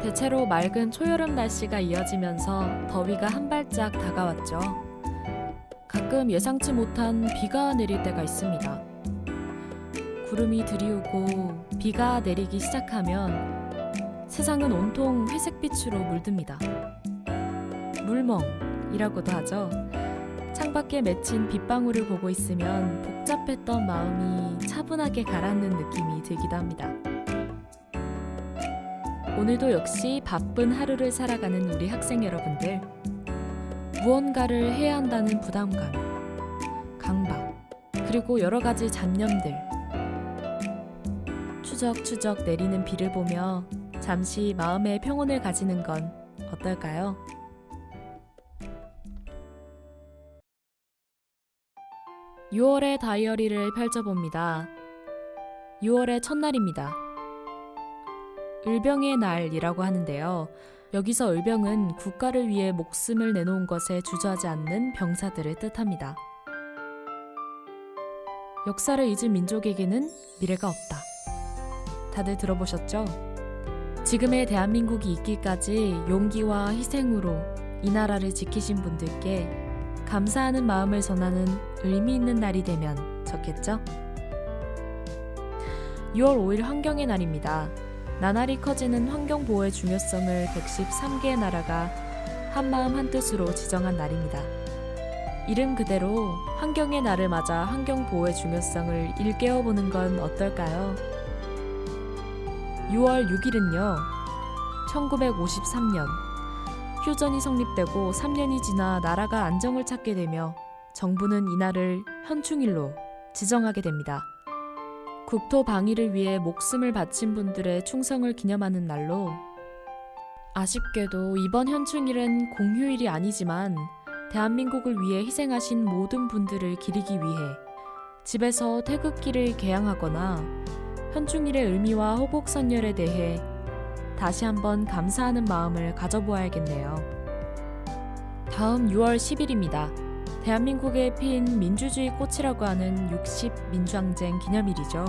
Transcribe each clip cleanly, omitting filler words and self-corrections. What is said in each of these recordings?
대체로 맑은 초여름 날씨가 이어지면서 더위가 한 발짝 다가왔죠. 가끔 예상치 못한 비가 내릴 때가 있습니다. 구름이 들이우고 비가 내리기 시작하면 세상은 온통 회색빛으로 물듭니다. 물멍이라고도 하죠. 창밖에 맺힌 빗방울을 보고 있으면 복잡했던 마음이 차분하게 가라앉는 느낌이 들기도 합니다. 오늘도 역시 바쁜 하루를 살아가는 우리 학생 여러분들, 무언가를 해야 한다는 부담감, 강박, 그리고 여러 가지 잡념들, 추적추적 내리는 비를 보며 잠시 마음의 평온을 가지는 건 어떨까요? 6월의 다이어리를 펼쳐봅니다. 6월의 첫날입니다. 을병의 날이라고 하는데요. 여기서 을병은 국가를 위해 목숨을 내놓은 것에 주저하지 않는 병사들을 뜻합니다. 역사를 잊은 민족에게는 미래가 없다. 다들 들어보셨죠? 지금의 대한민국이 있기까지 용기와 희생으로 이 나라를 지키신 분들께 감사하는 마음을 전하는 의미 있는 날이 되면 좋겠죠? 6월 5일 환경의 날입니다. 나날이 커지는 환경보호의 중요성을 113개의 나라가 한마음 한뜻으로 지정한 날입니다. 이름 그대로 환경의 날을 맞아 환경보호의 중요성을 일깨워보는 건 어떨까요? 6월 6일은요, 1953년 휴전이 성립되고 3년이 지나 나라가 안정을 찾게 되며 정부는 이날을 현충일로 지정하게 됩니다. 국토 방위를 위해 목숨을 바친 분들의 충성을 기념하는 날로, 아쉽게도 이번 현충일은 공휴일이 아니지만 대한민국을 위해 희생하신 모든 분들을 기리기 위해 집에서 태극기를 개양하거나 현충일의 의미와 호국선열에 대해 다시 한번 감사하는 마음을 가져보아야겠네요. 다음 6월 10일입니다. 대한민국에 핀 민주주의 꽃이라고 하는 60 민주항쟁 기념일이죠.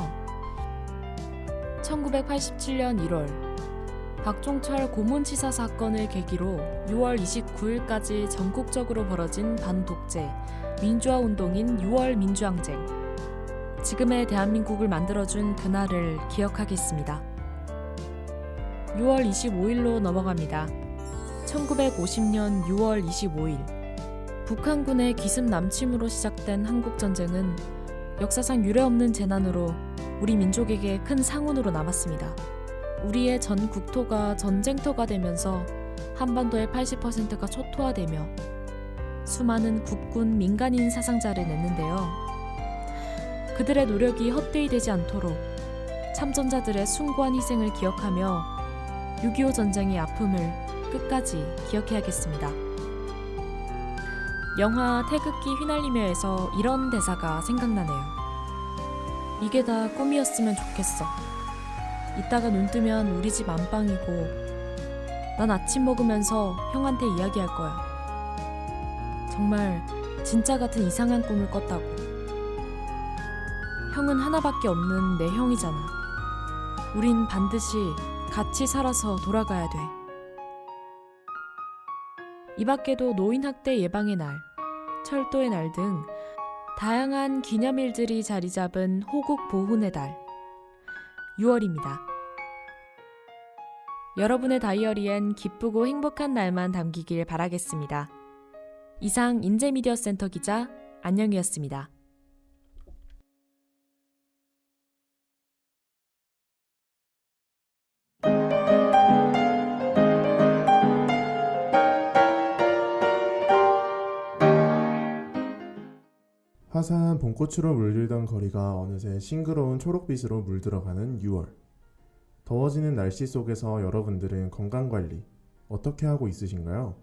1987년 1월 박종철 고문치사 사건을 계기로 6월 29일까지 전국적으로 벌어진 반독재 민주화 운동인 6월 민주항쟁. 지금의 대한민국을 만들어준 그날을 기억하겠습니다. 6월 25일로 넘어갑니다. 1950년 6월 25일 북한군의 기습 남침으로 시작된 한국전쟁은 역사상 유례없는 재난으로 우리 민족에게 큰 상흔으로 남았습니다. 우리의 전 국토가 전쟁터가 되면서 한반도의 80%가 초토화되며 수많은 국군 민간인 사상자를 냈는데요. 그들의 노력이 헛되이 되지 않도록 참전자들의 숭고한 희생을 기억하며 6.25 전쟁의 아픔을 끝까지 기억해야겠습니다. 영화 태극기 휘날리며에서 이런 대사가 생각나네요. 이게 다 꿈이었으면 좋겠어. 이따가 눈 뜨면 우리 집 안방이고 난 아침 먹으면서 형한테 이야기할 거야. 정말 진짜 같은 이상한 꿈을 꿨다고. 형은 하나밖에 없는 내 형이잖아. 우린 반드시 같이 살아서 돌아가야 돼. 이 밖에도 노인학대 예방의 날, 철도의 날 등 다양한 기념일들이 자리 잡은 호국 보훈의 달, 6월입니다. 여러분의 다이어리엔 기쁘고 행복한 날만 담기길 바라겠습니다. 이상 인재미디어 센터 기자 안녕이었습니다. 화사한 봄꽃으로 물들던 거리가 어느새 싱그러운 초록빛으로 물들어가는 6월. 더워지는 날씨 속에서 여러분들은 건강관리 어떻게 하고 있으신가요?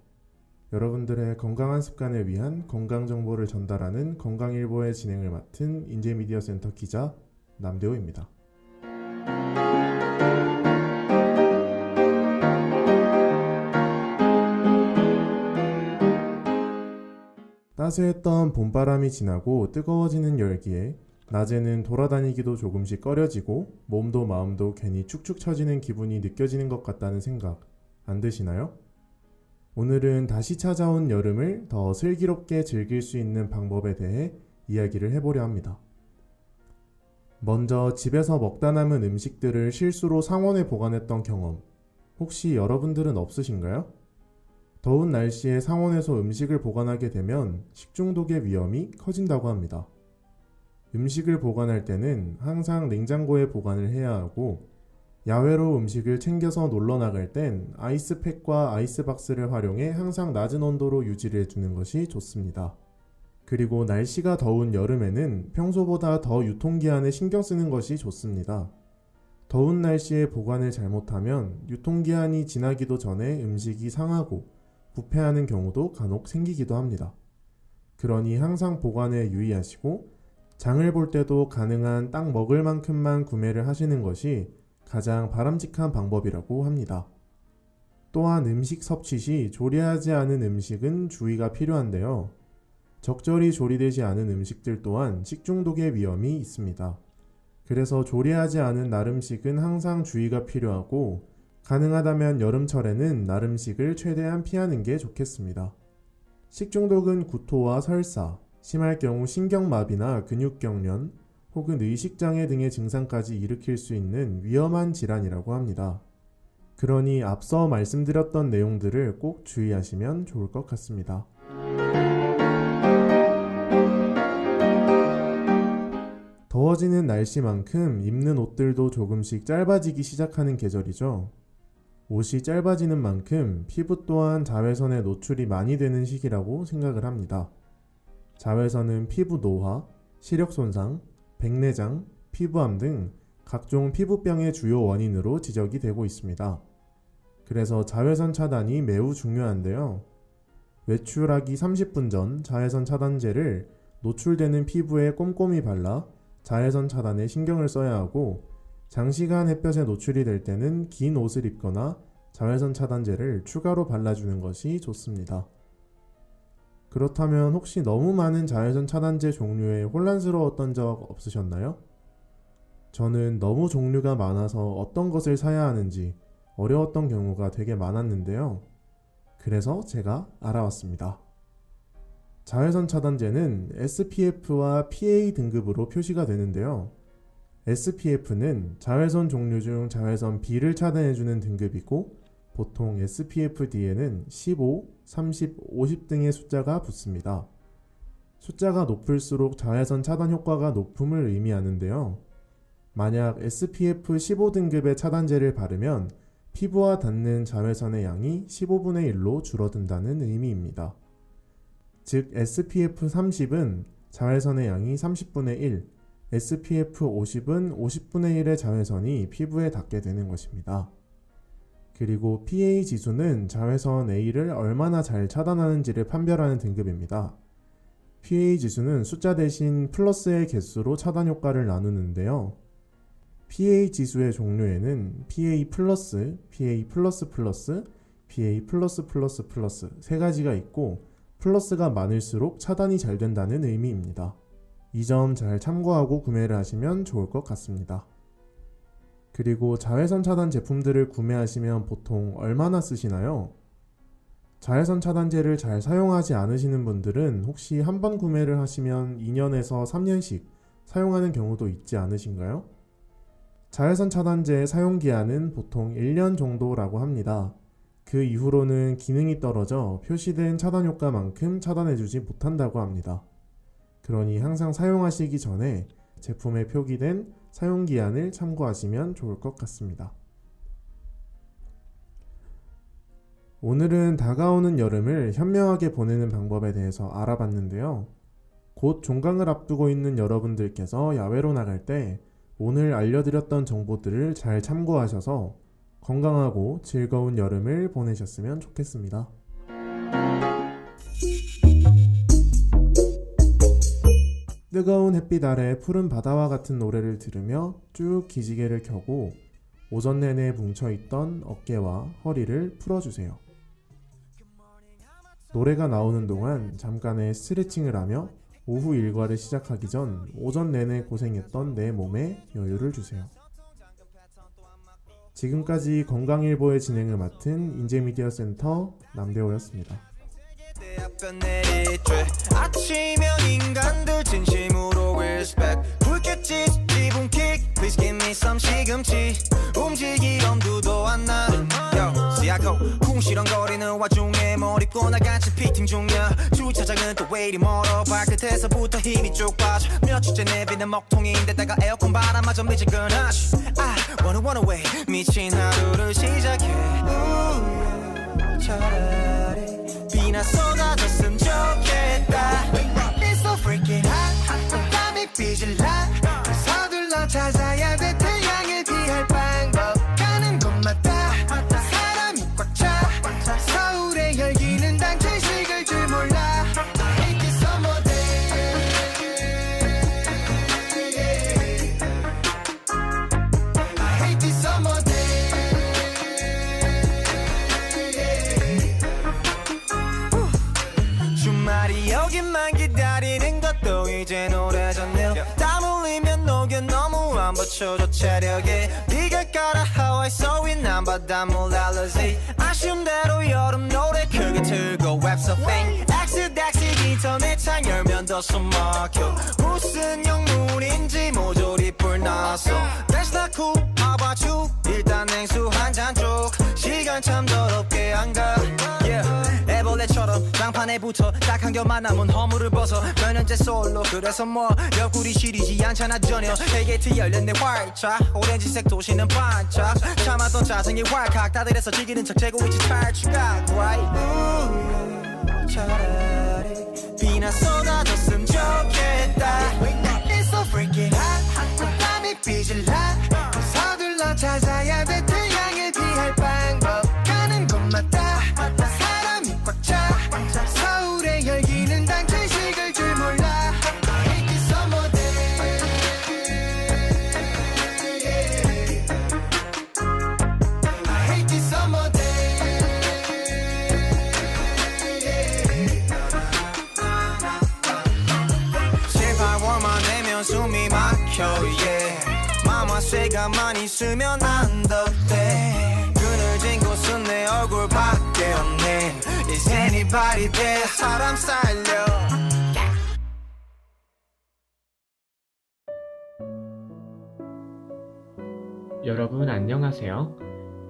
여러분들의 건강한 습관을 위한 건강정보를 전달하는 건강일보의 진행을 맡은 인재미디어 센터 기자 남대호입니다. 따스했던 봄바람이 지나고 뜨거워지는 열기에 낮에는 돌아다니기도 조금씩 꺼려지고 몸도 마음도 괜히 축축 처지는 기분이 느껴지는 것 같다는 생각 안 드시나요? 오늘은 다시 찾아온 여름을 더 슬기롭게 즐길 수 있는 방법에 대해 이야기를 해보려 합니다. 먼저 집에서 먹다 남은 음식들을 실수로 상온에 보관했던 경험, 혹시 여러분들은 없으신가요? 더운 날씨에 상온에서 음식을 보관하게 되면 식중독의 위험이 커진다고 합니다. 음식을 보관할 때는 항상 냉장고에 보관을 해야 하고, 야외로 음식을 챙겨서 놀러 나갈 땐 아이스팩과 아이스박스를 활용해 항상 낮은 온도로 유지를 해주는 것이 좋습니다. 그리고 날씨가 더운 여름에는 평소보다 더 유통기한에 신경 쓰는 것이 좋습니다. 더운 날씨에 보관을 잘못하면 유통기한이 지나기도 전에 음식이 상하고 부패하는 경우도 간혹 생기기도 합니다. 그러니 항상 보관에 유의하시고 장을 볼 때도 가능한 딱 먹을 만큼만 구매를 하시는 것이 가장 바람직한 방법이라고 합니다. 또한 음식 섭취 시 조리하지 않은 음식은 주의가 필요한데요. 적절히 조리되지 않은 음식들 또한 식중독의 위험이 있습니다. 그래서 조리하지 않은 날음식은 항상 주의가 필요하고, 가능하다면 여름철에는 날음식을 최대한 피하는 게 좋겠습니다. 식중독은 구토와 설사, 심할 경우 신경마비나 근육경련, 혹은 의식장애 등의 증상까지 일으킬 수 있는 위험한 질환이라고 합니다. 그러니 앞서 말씀드렸던 내용들을 꼭 주의하시면 좋을 것 같습니다. 더워지는 날씨만큼 입는 옷들도 조금씩 짧아지기 시작하는 계절이죠. 옷이 짧아지는 만큼 피부 또한 자외선에 노출이 많이 되는 시기라고 생각을 합니다. 자외선은 피부 노화, 시력 손상, 백내장, 피부암 등 각종 피부병의 주요 원인으로 지적이 되고 있습니다. 그래서 자외선 차단이 매우 중요한데요. 외출하기 30분 전 자외선 차단제를 노출되는 피부에 꼼꼼히 발라 자외선 차단에 신경을 써야 하고, 장시간 햇볕에 노출이 될 때는 긴 옷을 입거나 자외선 차단제를 추가로 발라주는 것이 좋습니다. 그렇다면 혹시 너무 많은 자외선 차단제 종류에 혼란스러웠던 적 없으셨나요? 저는 너무 종류가 많아서 어떤 것을 사야 하는지 어려웠던 경우가 되게 많았는데요. 그래서 제가 알아왔습니다. 자외선 차단제는 SPF와 PA 등급으로 표시가 되는데요. SPF는 자외선 종류 중 자외선 B를 차단해주는 등급이고, 보통 SPF 뒤에는 15, 30, 50 등의 숫자가 붙습니다. 숫자가 높을수록 자외선 차단 효과가 높음을 의미하는데요. 만약 SPF 15 등급의 차단제를 바르면 피부와 닿는 자외선의 양이 15분의 1로 줄어든다는 의미입니다. 즉 SPF 30은 자외선의 양이 30분의 1, SPF 50은 50분의 1의 자외선이 피부에 닿게 되는 것입니다. 그리고 PA 지수는 자외선 A를 얼마나 잘 차단하는지를 판별하는 등급입니다. PA 지수는 숫자 대신 플러스의 개수로 차단 효과를 나누는데요. PA 지수의 종류에는 PA+, PA++, PA++++ 세 가지가 있고, 플러스가 많을수록 차단이 잘 된다는 의미입니다. 이 점 잘 참고하고 구매를 하시면 좋을 것 같습니다. 그리고 자외선 차단 제품들을 구매하시면 보통 얼마나 쓰시나요? 자외선 차단제를 잘 사용하지 않으시는 분들은 혹시 한 번 구매를 하시면 2년에서 3년씩 사용하는 경우도 있지 않으신가요? 자외선 차단제의 사용기한은 보통 1년 정도라고 합니다. 그 이후로는 기능이 떨어져 표시된 차단 효과만큼 차단해주지 못한다고 합니다. 그러니 항상 사용하시기 전에 제품에 표기된 사용기한을 참고하시면 좋을 것 같습니다. 오늘은 다가오는 여름을 현명하게 보내는 방법에 대해서 알아봤는데요. 곧 종강을 앞두고 있는 여러분들께서 야외로 나갈 때 오늘 알려드렸던 정보들을 잘 참고하셔서 건강하고 즐거운 여름을 보내셨으면 좋겠습니다. 뜨거운 햇빛 아래 푸른 바다와 같은 노래를 들으며 쭉 기지개를 켜고 오전 내내 뭉쳐있던 어깨와 허리를 풀어주세요. 노래가 나오는 동안 잠깐의 스트레칭을 하며 오후 일과를 시작하기 전 오전 내내 고생했던 내 몸에 여유를 주세요. 지금까지 건강일보의 진행을 맡은 인제미디어센터 남대호였습니다. 아침형 인간들 진심으로 respect 불빛이 지붕킥 Please give me some 시금치 움직일 엄두도 안나 Yo, 시야코 궁시렁거리는 와중에 뭘 입고 나간지 피팅 중이야 주차장은 또 왜 이리 멀어 발끝에서부터 힘이 쭉 빠져 몇 주째 내비는 먹통인데다가 에어컨 바람마저 미지근하시 I wanna away 미친 하루를 시작해 차라리 비나 쏟아졌으면 좋겠다 It's so freaking hot 땀이 삐질라 서둘러 찾아야 돼 태양을 피할 방법 가는 곳마다 사람이 꽉 차 서울의 열기는 단체 식을 줄 몰라 I hate this summer day I hate this summer day 주말이 오기만 기다리는 것도 이젠 오래전이야 땀 흘리면 녹여 너무 안 받쳐줘 체력에 네가 깔아 하와이 소위난 바닷물 알러지 아쉬운 대로 여름 노래 크게 틀고 웹서핑 엑스닥시 인터넷 창 열면 더 숨막혀 무슨 영문인지 모조리 불났어 That's not cool how about you 일단 냉수 한 잔 쭉 시간 참 더럽게 안가 yeah. 애벌레처럼 장판에 붙어 딱 한 겹만 남은 허물을 벗어 몇 년째 솔로 그래서 뭐 옆구리 시리지 않잖아 전혀 헬게이트 열렸네 활짝 오렌지색 도시는 반짝 참았던 짜증이 왈칵 다들에서 즐기는 척 재고 있지 탈출각 right 차라리 비나 쏟아졌으면 좋겠다 It's so freaking hot 땀이 삐질라 서둘러 찾아야 돼 태양을 피할 방법 가는 곳마다 사람이 꽉 차 서울의 열기는 단체 식을 줄 몰라 I hate this summer day I hate this summer day 제발 월만 되면 숨이 막혀 yeah 마마쇠 가만히 있으면 안 덥대 그늘진 곳은 내 얼굴밖에 없네 Is anybody there 사람 살려 여러분 안녕하세요.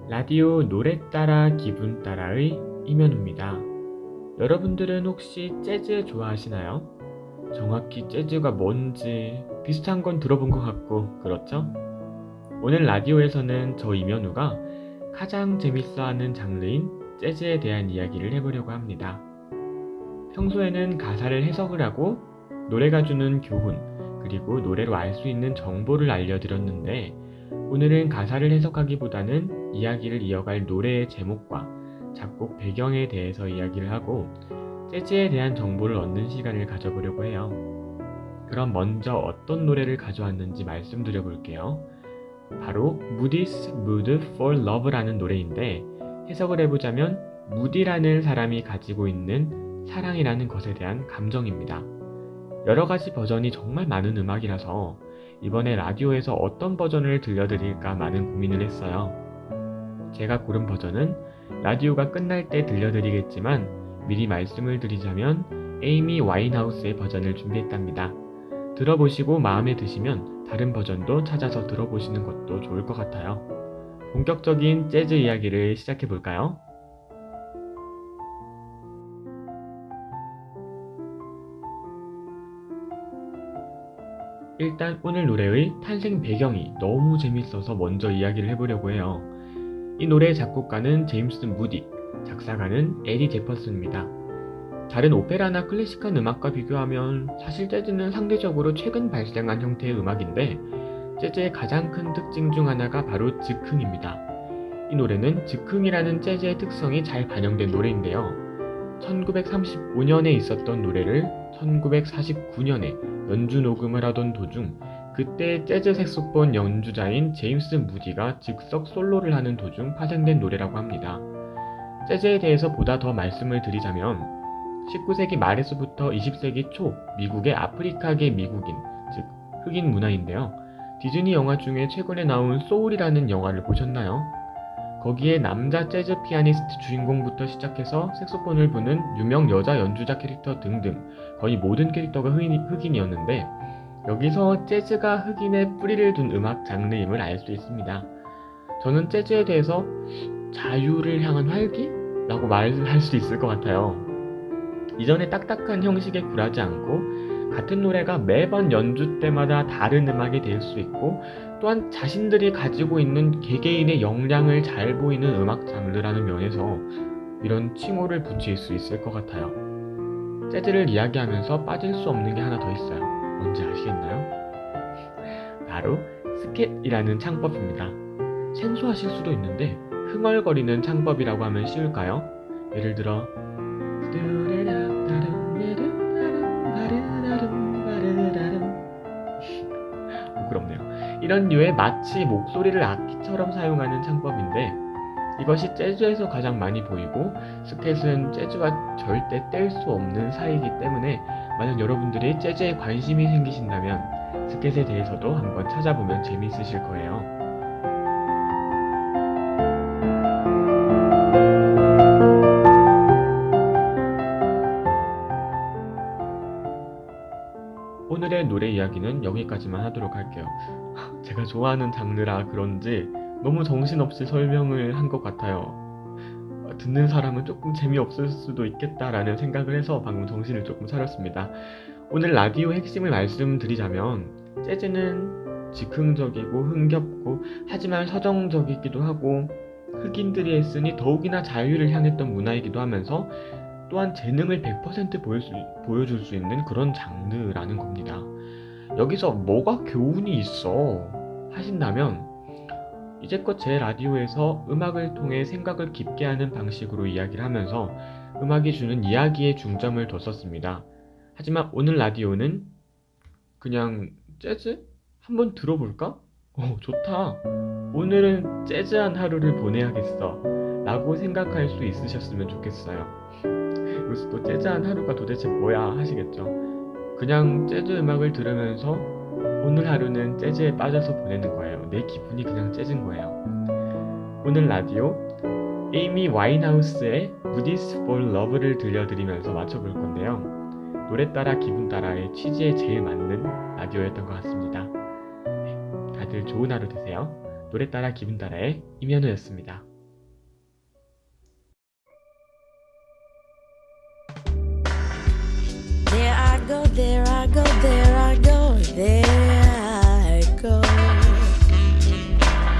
라디오 노래 따라 기분 따라의 이면우입니다. 여러분들은 혹시 재즈 좋아하시나요? 정확히 재즈가 뭔지 비슷한 건 들어본 것 같고 그렇죠? 오늘 라디오에서는 저 이면우가 가장 재밌어하는 장르인 재즈에 대한 이야기를 해보려고 합니다. 평소에는 가사를 해석을 하고 노래가 주는 교훈 그리고 노래로 알 수 있는 정보를 알려드렸는데 오늘은 가사를 해석하기보다는 이야기를 이어갈 노래의 제목과 작곡 배경에 대해서 이야기를 하고 재즈에 대한 정보를 얻는 시간을 가져보려고 해요. 그럼 먼저 어떤 노래를 가져왔는지 말씀드려 볼게요. 바로 Moody's Mood for Love라는 노래인데 해석을 해보자면 무디라는 사람이 가지고 있는 사랑이라는 것에 대한 감정입니다. 여러가지 버전이 정말 많은 음악이라서 이번에 라디오에서 어떤 버전을 들려드릴까 많은 고민을 했어요. 제가 고른 버전은 라디오가 끝날 때 들려드리겠지만 미리 말씀을 드리자면 에이미 와인하우스의 버전을 준비했답니다. 들어보시고 마음에 드시면 다른 버전도 찾아서 들어보시는 것도 좋을 것 같아요. 본격적인 재즈 이야기를 시작해볼까요? 일단 오늘 노래의 탄생 배경이 너무 재밌어서 먼저 이야기를 해보려고 해요. 이 노래의 작곡가는 제임스 무디, 작사가는 에디 제퍼슨입니다. 다른 오페라나 클래식한 음악과 비교하면 사실 재즈는 상대적으로 최근 발생한 형태의 음악인데 재즈의 가장 큰 특징 중 하나가 바로 즉흥입니다. 이 노래는 즉흥이라는 재즈의 특성이 잘 반영된 노래인데요. 1935년에 있었던 노래를 1949년에 연주 녹음을 하던 도중 그때 재즈 색소폰 연주자인 제임스 무디가 즉석 솔로를 하는 도중 파생된 노래라고 합니다. 재즈에 대해서 보다 더 말씀을 드리자면 19세기 말에서부터 20세기 초 미국의 아프리카계 미국인, 즉 흑인 문화인데요. 디즈니 영화 중에 최근에 나온 소울이라는 영화를 보셨나요? 거기에 남자 재즈 피아니스트 주인공부터 시작해서 색소폰을 부는 유명 여자 연주자 캐릭터 등등 거의 모든 캐릭터가 흑인이었는데 여기서 재즈가 흑인의 뿌리를 둔 음악 장르임을 알 수 있습니다. 저는 재즈에 대해서 자유를 향한 활기? 라고 말할 수 있을 것 같아요. 이전에 딱딱한 형식에 굴하지 않고 같은 노래가 매번 연주 때마다 다른 음악이 될 수 있고 또한 자신들이 가지고 있는 개개인의 역량을 잘 보이는 음악 장르라는 면에서 이런 칭호를 붙일 수 있을 것 같아요. 재즈를 이야기하면서 빠질 수 없는 게 하나 더 있어요. 뭔지 아시겠나요? 바로 스캣이라는 창법입니다. 생소하실 수도 있는데 흥얼거리는 창법이라고 하면 쉬울까요? 예를 들어 부끄럽네요. 이런 류의 마치 목소리를 악기처럼 사용하는 창법인데 이것이 재즈에서 가장 많이 보이고 스캣은 재즈와 절대 뗄 수 없는 사이이기 때문에 만약 여러분들이 재즈에 관심이 생기신다면 스캣에 대해서도 한번 찾아보면 재미있으실 거예요. 오늘의 노래 이야기는 여기까지만 하도록 할게요. 제가 좋아하는 장르라 그런지 너무 정신없이 설명을 한 것 같아요. 듣는 사람은 조금 재미없을 수도 있겠다라는 생각을 해서 방금 정신을 조금 차렸습니다. 오늘 라디오 핵심을 말씀드리자면 재즈는 즉흥적이고 흥겹고 하지만 서정적이기도 하고 흑인들이 했으니 더욱이나 자유를 향했던 문화이기도 하면서 또한 재능을 100% 보여줄 수 있는 그런 장르라는 겁니다. 여기서 뭐가 교훈이 있어 하신다면 이제껏 제 라디오에서 음악을 통해 생각을 깊게 하는 방식으로 이야기를 하면서 음악이 주는 이야기에 중점을 뒀었습니다. 하지만 오늘 라디오는 그냥 재즈? 한번 들어볼까? 좋다. 오늘은 재즈한 하루를 보내야겠어 라고 생각할 수 있으셨으면 좋겠어요. 여기서 또 재즈한 하루가 도대체 뭐야 하시겠죠. 그냥 재즈 음악을 들으면서 오늘 하루는 재즈에 빠져서 보내는 거예요. 내 기분이 그냥 재즈인 거예요. 오늘 라디오 에이미 와인하우스의 Moody's for Love를 들려드리면서 마쳐볼 건데요. 노래 따라 기분 따라의 취지에 제일 맞는 라디오였던 것 같습니다. 네, 다들 좋은 하루 되세요. 노래 따라 기분 따라의 임현우였습니다. There I go, there I go, there I go, there I go.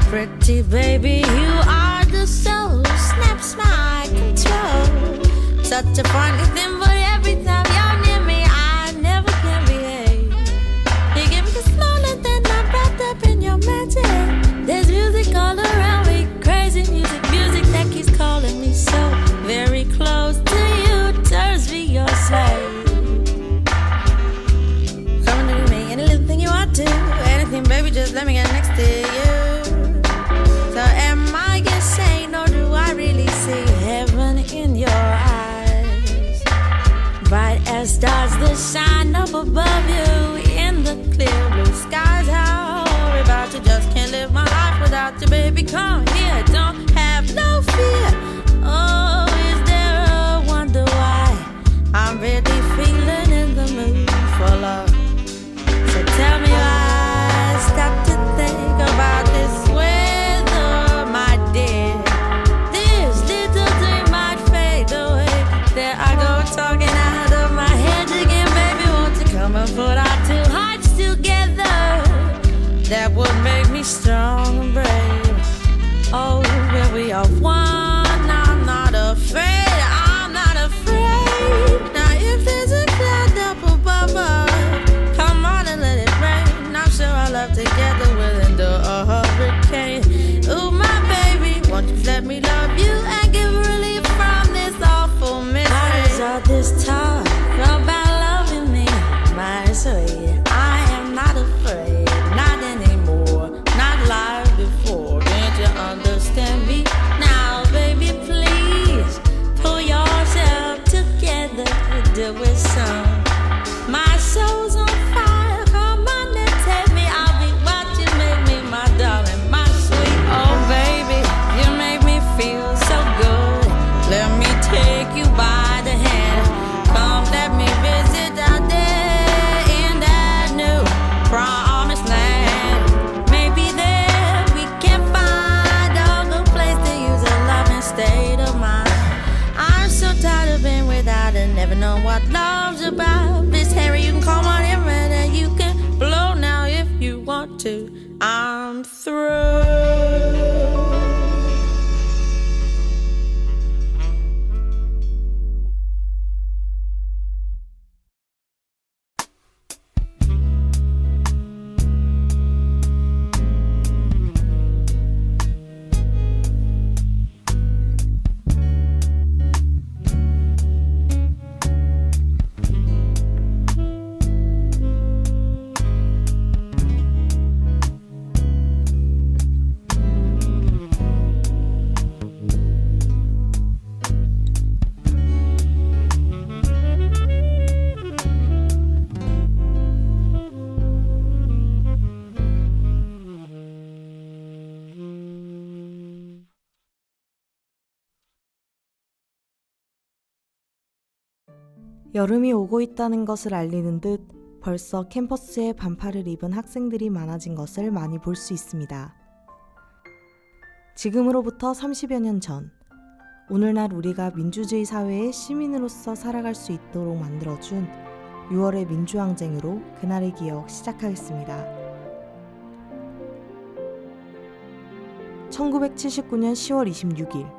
Pretty baby, you are the soul, snaps my control. Such a funny thing, but every time you're near me, I never can behave. You give me the smile then I'm wrapped up in your magic. There's music all around me, crazy music, music that keeps calling me so very close to you, turns me your slave. Anything, baby, just let me get next to you. So am I insane or do I really see heaven in your eyes? Bright as stars that shine up above you in the clear blue skies. How about you just can't live my life without you, baby? Come here, don't have no fear. Oh, is there a wonder why I'm really feeling in the mood for love? So tell me why stop to think about this weather, my dear. This little dream might fade away. There I go talking out of my head again, baby. Won't you come and put our two hearts together? That would make me strong and brave. Oh, where we are one, I'm not afraid. I'm not afraid. Now if there's a cloud up above us, let it rain. I'm sure our love together will endure a hurricane. Ooh, my baby, won't you let me love you and give relief from this awful misery? Why is all this talk about loving me, my sweet? I am not afraid, not anymore. 여름이 오고 있다는 것을 알리는 듯 벌써 캠퍼스에 반팔을 입은 학생들이 많아진 것을 많이 볼 수 있습니다. 지금으로부터 30여 년 전, 오늘날 우리가 민주주의 사회의 시민으로서 살아갈 수 있도록 만들어준 6월의 민주항쟁으로 그날의 기억 시작하겠습니다. 1979년 10월 26일,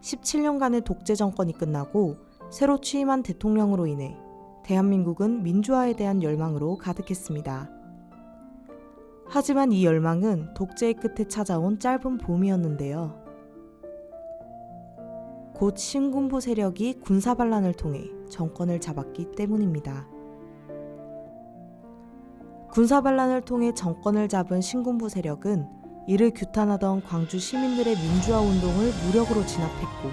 17년간의 독재 정권이 끝나고 새로 취임한 대통령으로 인해 대한민국은 민주화에 대한 열망으로 가득했습니다. 하지만 이 열망은 독재의 끝에 찾아온 짧은 봄이었는데요. 곧 신군부 세력이 군사반란을 통해 정권을 잡았기 때문입니다. 군사반란을 통해 정권을 잡은 신군부 세력은 이를 규탄하던 광주 시민들의 민주화 운동을 무력으로 진압했고,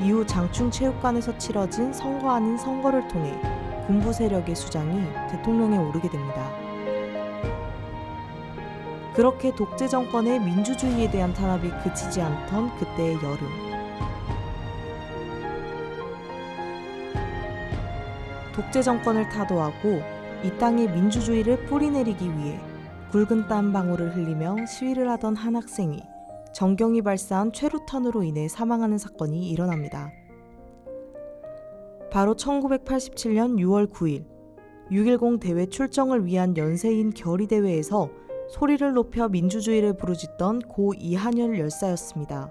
이후 장충체육관에서 치러진 선거 아닌 선거를 통해 군부 세력의 수장이 대통령에 오르게 됩니다. 그렇게 독재 정권의 민주주의에 대한 탄압이 그치지 않던 그때의 여름. 독재 정권을 타도하고 이 땅에 민주주의를 뿌리내리기 위해 굵은 땀 방울을 흘리며 시위를 하던 한 학생이 정경이 발사한 최루탄으로 인해 사망하는 사건이 일어납니다. 바로 1987년 6월 9일 6.10 대회 출정을 위한 연세인 결의대회에서 소리를 높여 민주주의를 부르짖던 고 이한열 열사였습니다.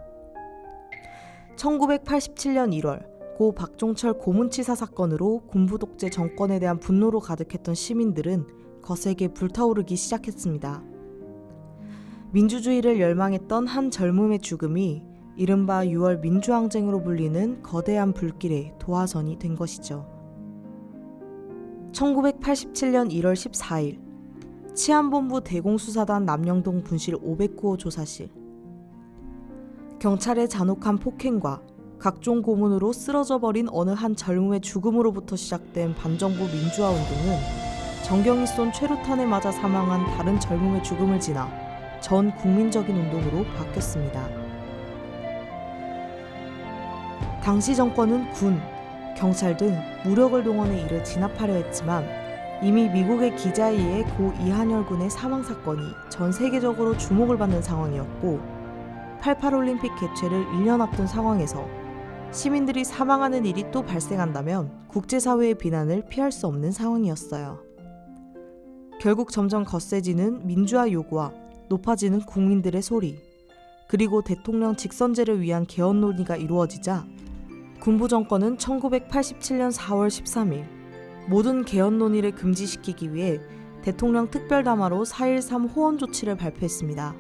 1987년 1월 고 박종철 고문치사 사건으로 군부 독재 정권에 대한 분노로 가득했던 시민들은 거세게 불타오르기 시작했습니다. 민주주의를 열망했던 한 젊음의 죽음이 이른바 6월 민주항쟁으로 불리는 거대한 불길의 도화선이 된 것이죠. 1987년 1월 14일 치안본부 대공수사단 남영동 분실 509호 조사실. 경찰의 잔혹한 폭행과 각종 고문으로 쓰러져 버린 어느 한 젊음의 죽음으로부터 시작된 반정부 민주화 운동은 정경이 쏜 최루탄에 맞아 사망한 다른 젊음의 죽음을 지나 전 국민적인 운동으로 바뀌었습니다. 당시 정권은 군, 경찰 등 무력을 동원해 이를 진압하려 했지만 이미 미국의 기자에 의해 고 이한열 군의 사망 사건이 전 세계적으로 주목을 받는 상황이었고, 88올림픽 개최를 1년 앞둔 상황에서 시민들이 사망하는 일이 또 발생한다면 국제사회의 비난을 피할 수 없는 상황이었어요. 결국 점점 거세지는 민주화 요구와 높아지는 국민들의 소리, 그리고 대통령 직선제를 위한 개헌 논의가 이루어지자 군부 정권은 1987년 4월 13일 모든 개헌 논의를 금지시키기 위해 대통령 특별담화로 4.13 호원 조치를 발표했습니다.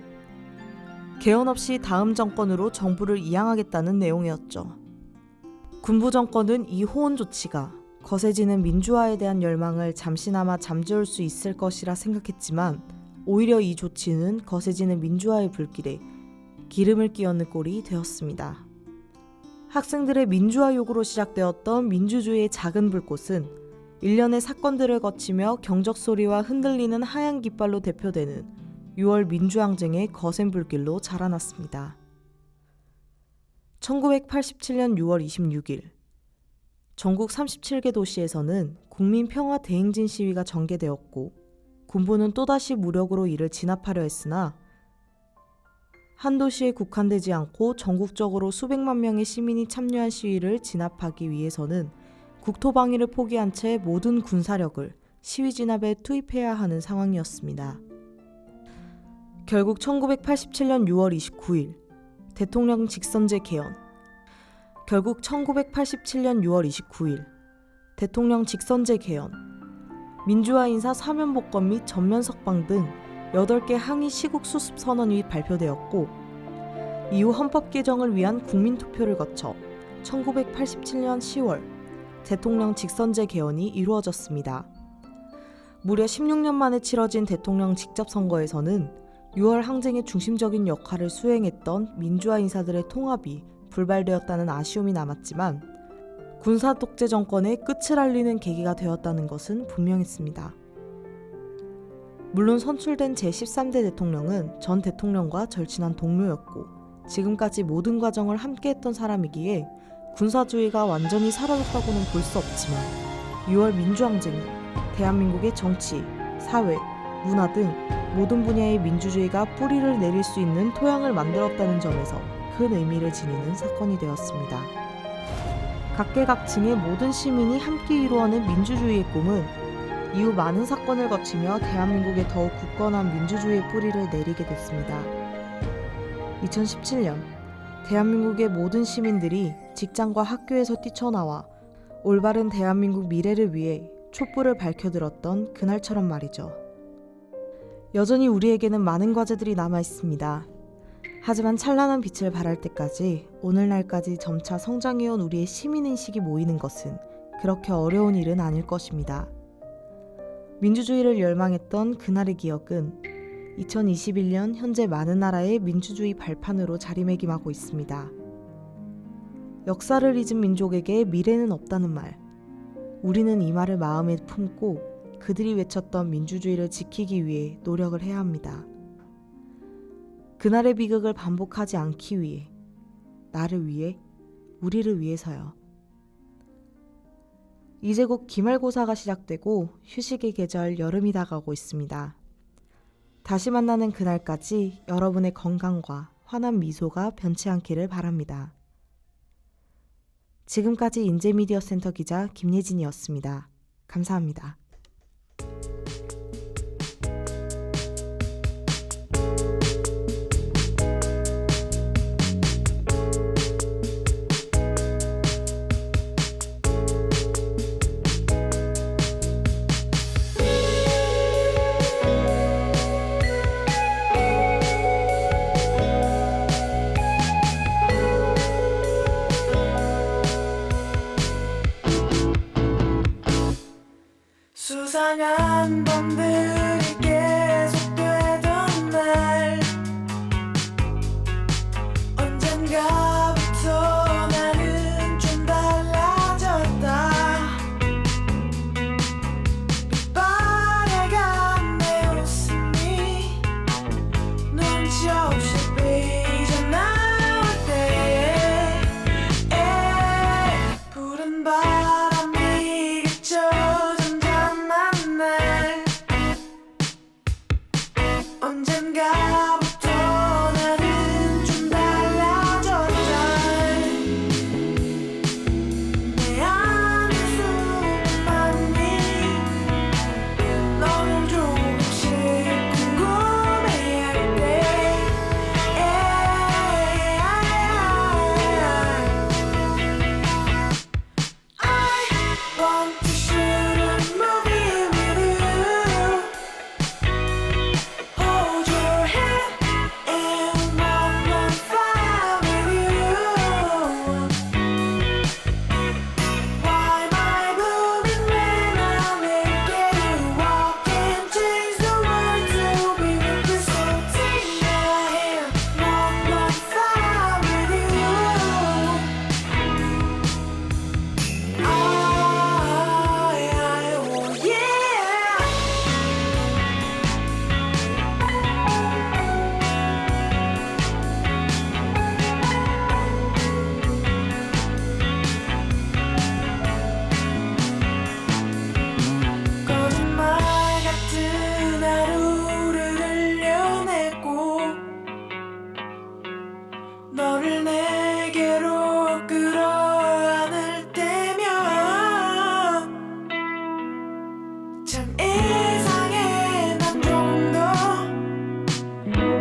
개헌 없이 다음 정권으로 정부를 이양하겠다는 내용이었죠. 군부 정권은 이 호원 조치가 거세지는 민주화에 대한 열망을 잠시나마 잠재울 수 있을 것이라 생각했지만 오히려 이 조치는 거세지는 민주화의 불길에 기름을 끼얹는 꼴이 되었습니다. 학생들의 민주화 요구로 시작되었던 민주주의의 작은 불꽃은 일련의 사건들을 거치며 경적소리와 흔들리는 하얀 깃발로 대표되는 6월 민주항쟁의 거센 불길로 자라났습니다. 1987년 6월 26일 전국 37개 도시에서는 국민평화 대행진 시위가 전개되었고, 군부는 또다시 무력으로 이를 진압하려 했으나 한 도시에 국한되지 않고 전국적으로 수백만 명의 시민이 참여한 시위를 진압하기 위해서는 국토방위를 포기한 채 모든 군사력을 시위 진압에 투입해야 하는 상황이었습니다. 결국 1987년 6월 29일 대통령 직선제 개헌. 결국 1987년 6월 29일 대통령 직선제 개헌, 민주화 인사 사면 복권 및 전면 석방 등 8개 항의 시국 수습 선언이 발표되었고, 이후 헌법 개정을 위한 국민투표를 거쳐 1987년 10월 대통령 직선제 개헌이 이루어졌습니다. 무려 16년 만에 치러진 대통령 직접 선거에서는 6월 항쟁의 중심적인 역할을 수행했던 민주화 인사들의 통합이 불발되었다는 아쉬움이 남았지만 군사 독재 정권의 끝을 알리는 계기가 되었다는 것은 분명했습니다. 물론 선출된 제13대 대통령은 전 대통령과 절친한 동료였고 지금까지 모든 과정을 함께했던 사람이기에 군사주의가 완전히 사라졌다고는 볼 수 없지만 6월 민주항쟁은 대한민국의 정치, 사회, 문화 등 모든 분야의 민주주의가 뿌리를 내릴 수 있는 토양을 만들었다는 점에서 큰 의미를 지니는 사건이 되었습니다. 각계각층의 모든 시민이 함께 이루어낸 민주주의의 꿈은 이후 많은 사건을 거치며 대한민국에 더욱 굳건한 민주주의의 뿌리를 내리게 됐습니다. 2017년 대한민국의 모든 시민들이 직장과 학교에서 뛰쳐나와 올바른 대한민국 미래를 위해 촛불을 밝혀들었던 그날처럼 말이죠. 여전히 우리에게는 많은 과제들이 남아 있습니다. 하지만 찬란한 빛을 발할 때까지 오늘날까지 점차 성장해온 우리의 시민의식이 모이는 것은 그렇게 어려운 일은 아닐 것입니다. 민주주의를 열망했던 그날의 기억은 2021년 현재 많은 나라의 민주주의 발판으로 자리매김하고 있습니다. 역사를 잊은 민족에게 미래는 없다는 말. 우리는 이 말을 마음에 품고 그들이 외쳤던 민주주의를 지키기 위해 노력을 해야 합니다. 그날의 비극을 반복하지 않기 위해, 나를 위해, 우리를 위해서요. 이제 곧 기말고사가 시작되고 휴식의 계절 여름이 다가오고 있습니다. 다시 만나는 그날까지 여러분의 건강과 환한 미소가 변치 않기를 바랍니다. 지금까지 인제미디어센터 기자 김예진이었습니다. 감사합니다. 수상한 밤들이 계속되던 날 언젠가부터 나는 좀 달라졌다. 빛바래간 내 웃음이 눈치 없이 삐져나올 때에 푸른 바람이 그쳐 언젠가부터 나는 좀 달라졌다. 내 안에 수많이 너를 조금씩 궁금해할 때 I want to shoot a movie with you. Hold your hand and walk on fire with you. Why am I blooming when I'm naked? You walk and change the world to be with you. So take my hand, walk on fire with you. Oh yeah. 거짓말 같은 하루를 흘려내고 너를 내게로 끌어안을 때면 참 이상해. 난 좀 더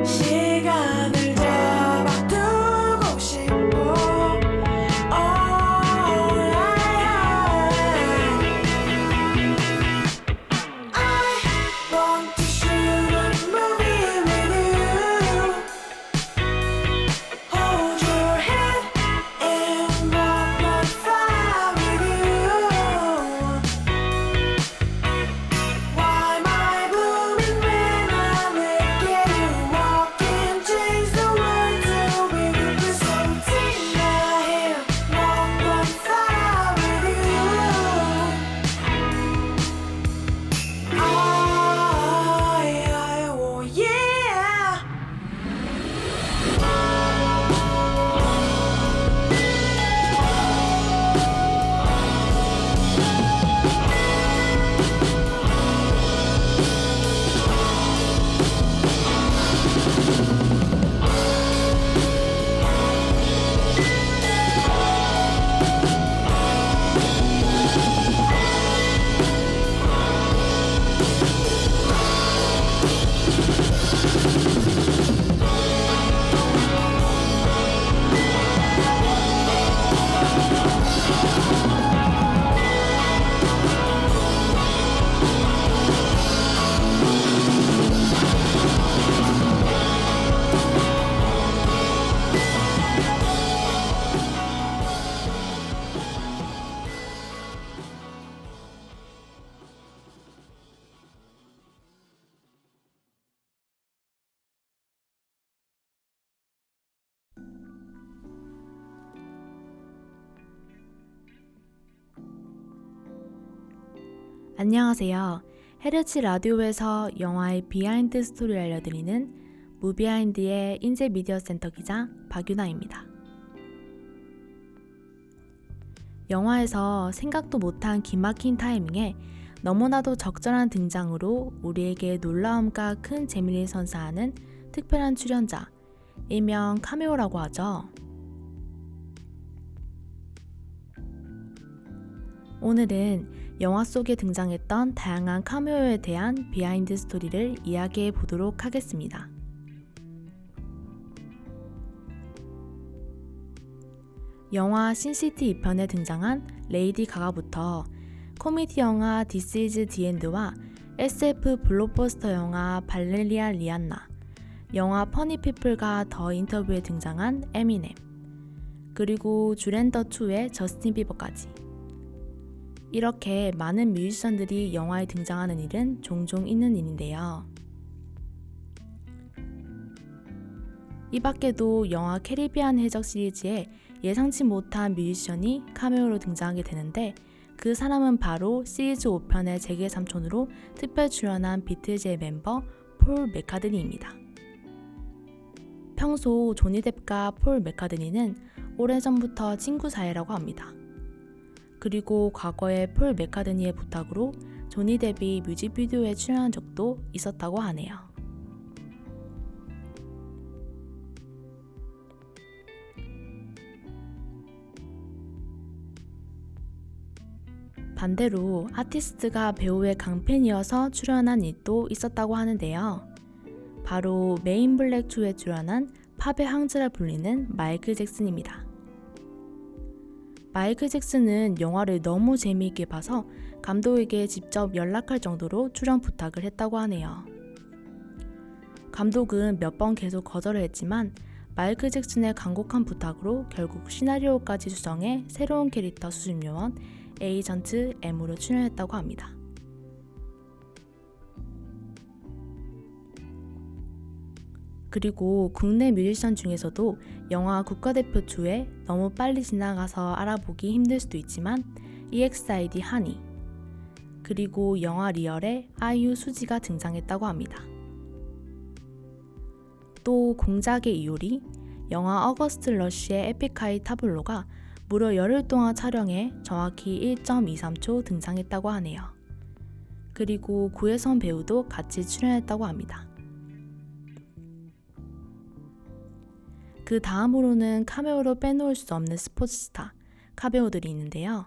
시간을 잡아두고 싶어. I want to shoot a movie with you. Hold your 안녕하세요. 헤르츠 라디오에서 영화의 비하인드 스토리를 알려드리는 무비하인드의 인제 미디어 센터 기자 박유나입니다. 영화에서 생각도 못한 기막힌 타이밍에 너무나도 적절한 등장으로 우리에게 놀라움과 큰 재미를 선사하는 특별한 출연자, 일명 카메오라고 하죠. 오늘은 영화 속에 등장했던 다양한 카메오에 대한 비하인드 스토리를 이야기해 보도록 하겠습니다. 영화 신시티 2편에 등장한 레이디 가가부터 코미디 영화 디스 이즈 디 엔드와 SF 블록버스터 영화 발레리아 리안나, 영화 퍼니 피플과 더 인터뷰에 등장한 에미넴, 그리고 주랜더 2의 저스틴 비버까지. 이렇게 많은 뮤지션들이 영화에 등장하는 일은 종종 있는 일인데요. 이 밖에도 영화 캐리비안 해적 시리즈에 예상치 못한 뮤지션이 카메오로 등장하게 되는데 그 사람은 바로 시리즈 5편의 재계 삼촌으로 특별 출연한 비틀즈의 멤버 폴 맥카트니입니다. 평소 조니 뎁과 폴 맥카트니는 오래전부터 친구 사이라고 합니다. 그리고 과거에 폴 맥카트니의 부탁으로 조니 뎁이 뮤직비디오에 출연한 적도 있었다고 하네요. 반대로 아티스트가 배우의 강팬이어서 출연한 일도 있었다고 하는데요. 바로 메인 블랙 2에 출연한 팝의 황제라 불리는 마이클 잭슨입니다. 마이클 잭슨은 영화를 너무 재미있게 봐서 감독에게 직접 연락할 정도로 출연 부탁을 했다고 하네요. 감독은 몇 번 계속 거절을 했지만 마이클 잭슨의 간곡한 부탁으로 결국 시나리오까지 수정해 새로운 캐릭터 수집요원 에이전트 M으로 출연했다고 합니다. 그리고 국내 뮤지션 중에서도 영화 국가대표 2에 너무 빨리 지나가서 알아보기 힘들 수도 있지만 EXID 하니, 그리고 영화 리얼에 아이유 수지가 등장했다고 합니다. 또 공작의 이효리, 영화 어거스트 러쉬의 에픽하이 타블로가 무려 열흘 동안 촬영해 정확히 1.23초 등장했다고 하네요. 그리고 구혜선 배우도 같이 출연했다고 합니다. 그 다음으로는 카메오로 빼놓을 수 없는 스포츠스타, 카베오들이 있는데요.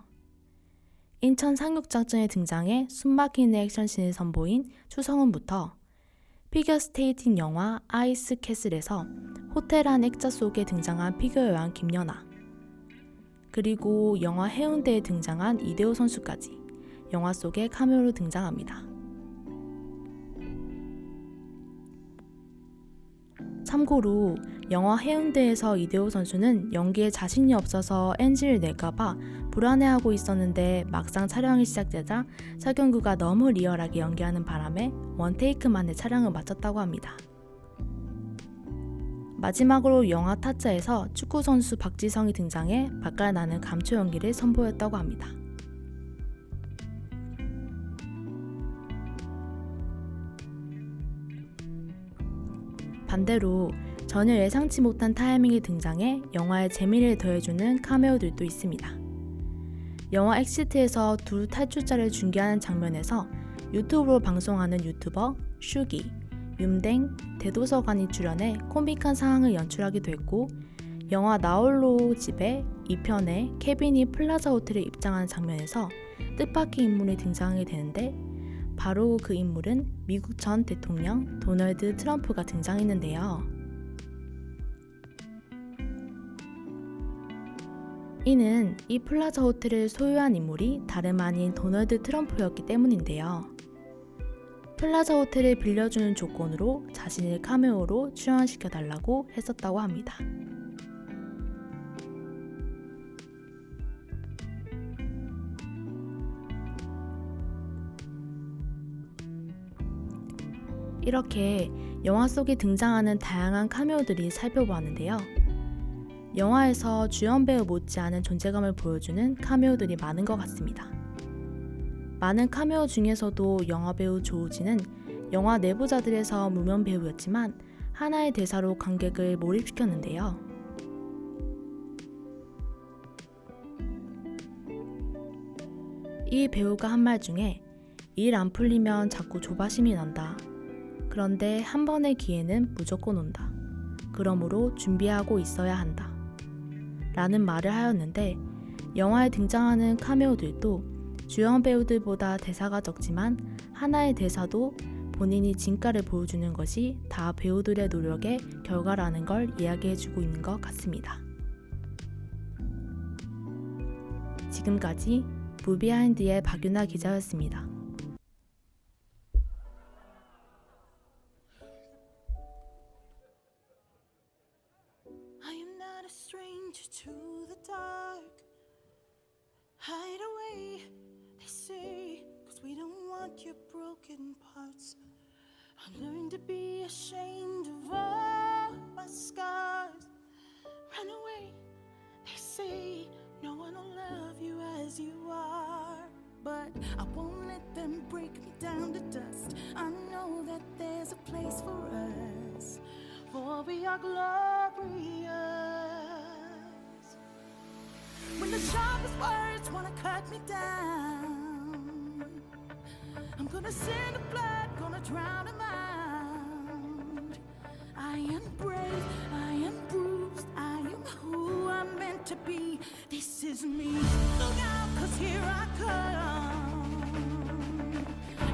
인천 상륙작전에 등장해 숨막히는 액션씬을 선보인 추성훈부터 피겨스케이팅 영화 아이스 캐슬에서 호텔 안 액자 속에 등장한 피겨 여왕 김연아, 그리고 영화 해운대에 등장한 이대호 선수까지 영화 속에 카메오로 등장합니다. 참고로 영화 해운대에서 이대호 선수는 연기에 자신이 없어서 NG를 낼까봐 불안해하고 있었는데 막상 촬영이 시작되자 설경구가 너무 리얼하게 연기하는 바람에 원테이크 만에 촬영을 마쳤다고 합니다. 마지막으로 영화 타짜에서 축구선수 박지성이 등장해 맛깔나는 감초 연기를 선보였다고 합니다. 반대로 전혀 예상치 못한 타이밍에 등장해 영화의 재미를 더해주는 카메오들도 있습니다. 영화 엑시트에서 두 탈출자를 중계하는 장면에서 유튜브로 방송하는 유튜버 슈기, 윰댕, 대도서관이 출연해 코믹한 상황을 연출하기도 했고, 영화 나홀로 집의 2편에 케빈이 플라자 호텔에 입장하는 장면에서 뜻밖의 인물이 등장하게 되는데 바로 그 인물은 미국 전 대통령 도널드 트럼프가 등장했는데요. 이는 이 플라자 호텔을 소유한 인물이 다름 아닌 도널드 트럼프였기 때문인데요. 플라자 호텔을 빌려주는 조건으로 자신을 카메오로 출연시켜달라고 했었다고 합니다. 이렇게 영화 속에 등장하는 다양한 카메오들이 살펴보았는데요. 영화에서 주연 배우 못지않은 존재감을 보여주는 카메오들이 많은 것 같습니다. 많은 카메오 중에서도 영화배우 조우진은 영화 내부자들에서 무명 배우였지만 하나의 대사로 관객을 몰입시켰는데요. 이 배우가 한 말 중에 일 안 풀리면 자꾸 조바심이 난다. 그런데 한 번의 기회는 무조건 온다. 그러므로 준비하고 있어야 한다. 라는 말을 하였는데 영화에 등장하는 카메오들도 주연 배우들보다 대사가 적지만 하나의 대사도 본인이 진가를 보여주는 것이 다 배우들의 노력의 결과라는 걸 이야기해주고 있는 것 같습니다. 지금까지 무비하인드의 박윤아 기자였습니다. I am not a stranger to the dark. Hide away, they say, 'cause we don't want your broken parts. I learned to be ashamed of all my scars. Run away, they say, no one will love you as you are. But I won't let them break me down to dust. I know that there's a place for us, for we are glorious. When the sharpest words wanna cut me down, I'm gonna send the blood, gonna drown them out. I am brave, I am bruised, I am who I'm meant to be. This is me. Look out, 'cause here I come,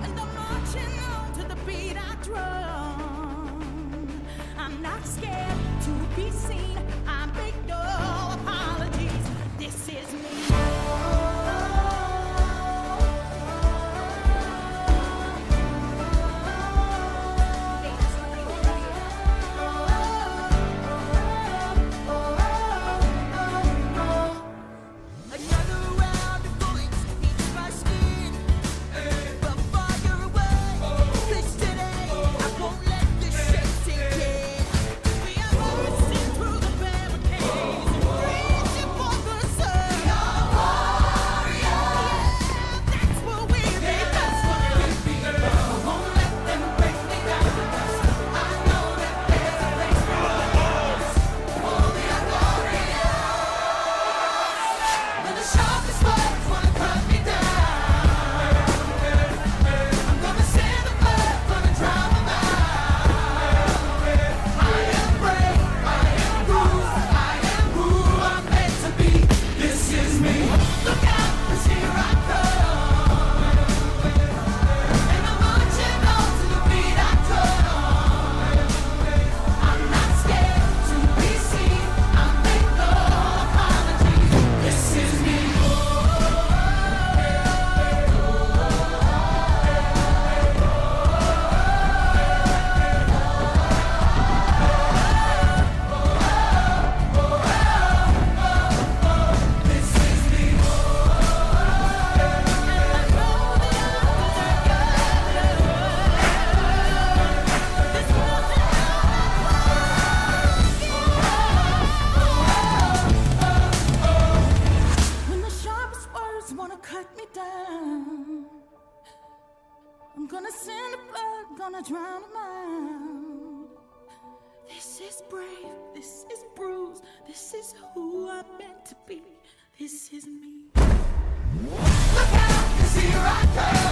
and I'm marching on to the beat I drum. I'm not scared to be seen, I make no apologies. This is me. Another round of bullets eats my skin, but fire away. This today, I won't let this shit sink in. We are bursting through the barricades, reaching for the sun. We are warriors. Yeah, that's what we be. I won't let them break me down to dust. I know that there's a place for us. Oh, we are glorious. When the sharpest words wanna cut me down, I'm gonna send the blood, gonna drown them out. I am brave, I am bruised, I am who I'm meant to be. This is me. Look out, 'cause here I come, and I'm marching on to the beat I drum. I'm not scared to be seen, I make no apologies. This is me. When the sharpest words wanna cut me down, I'm gonna send the blood, gonna drown them out. This is brave, this is bruised, this is who I'm meant to be. This is me. Look out, 'cause here I come.